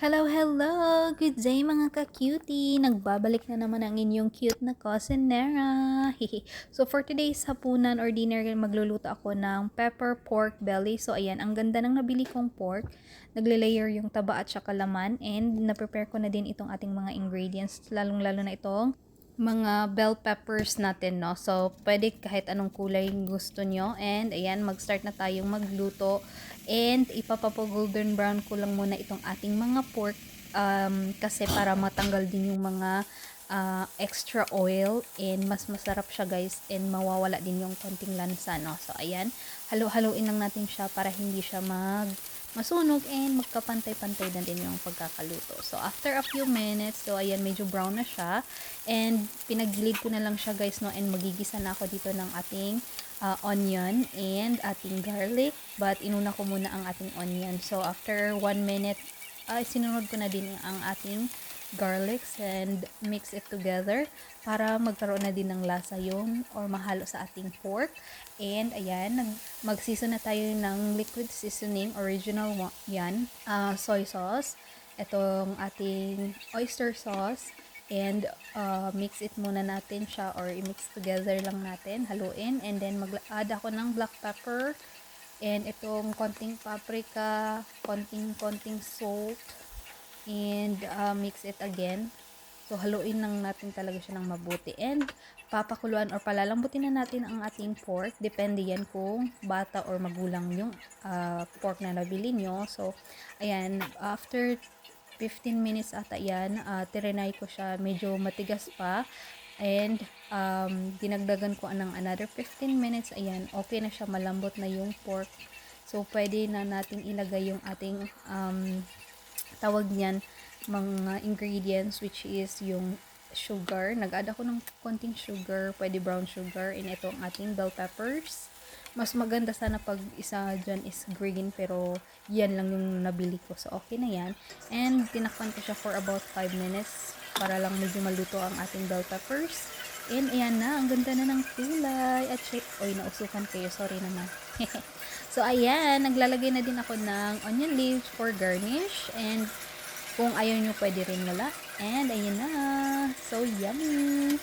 Hello, hello! Good day mga ka-cutie! Nagbabalik na naman ang inyong cute na cousinera. So for today's hapunan or dinner, magluluto ako ng pepper pork belly. So ayan, ang ganda ng nabili kong pork. Nagle-layer yung taba at saka laman. And na-prepare ko na din itong ating mga ingredients. Lalong-lalo na itong mga bell peppers natin, no? So, pwede kahit anong kulay gusto nyo. And, ayan, mag-start na tayong magluto. And, ipapapo-golden brown ko lang muna itong ating mga pork. Kasi para matanggal din yung mga extra oil. And, mas masarap siya, guys. And, mawawala din yung konting lansa, no? So, ayan. Halo-haloin lang natin siya para hindi siya masunog and magkapantay-pantay na din yung pagkakaluto. So, after a few minutes, so ayan, medyo brown na siya. And, pinagilid ko na lang siya guys, no? And magigisa na ako dito ng ating onion and ating garlic. But, inuna ko muna ang ating onion. So, after 1 minute, sinunod ko na din ang ating garlics and mix it together para magkaroon na din ng lasa yung or mahalo sa ating pork. And ayan, mag-season na tayo ng liquid seasoning, original yan, soy sauce, itong ating oyster sauce, and mix it muna natin siya or i-mix together lang natin, haluin, and then mag-add ako ng black pepper, and itong konting paprika, konting salt, and mix it again. So, haluin lang natin talaga siya ng mabuti. And, papakuluan or palalambutin na natin ang ating pork. Depende yan kung bata or magulang yung pork na nabili nyo. So, ayan, after 15 minutes ata yan, tirinay ko siya. Medyo matigas pa. And, dinagdagan ko ng another 15 minutes. Ayan, okay na siya. Malambot na yung pork. So, pwede na natin ilagay yung ating tawag niyan, mga ingredients, which is yung sugar. Nag-add ako ng konting sugar, pwede brown sugar, and ito ang ating bell peppers. Mas maganda sana pag isa dyan is green, pero yan lang yung nabili ko. So, okay na yan. And, tinakpan ko siya for about 5 minutes para lang medyo maluto ang ating bell peppers. And, ayan na. Ang ganda na ng kulay. At oy, nausukan kayo. Sorry naman. So, ayan. Naglalagay na din ako ng onion leaves for garnish. And, kung ayaw nyo, pwede rin wala. And, ayan na. So, yummy!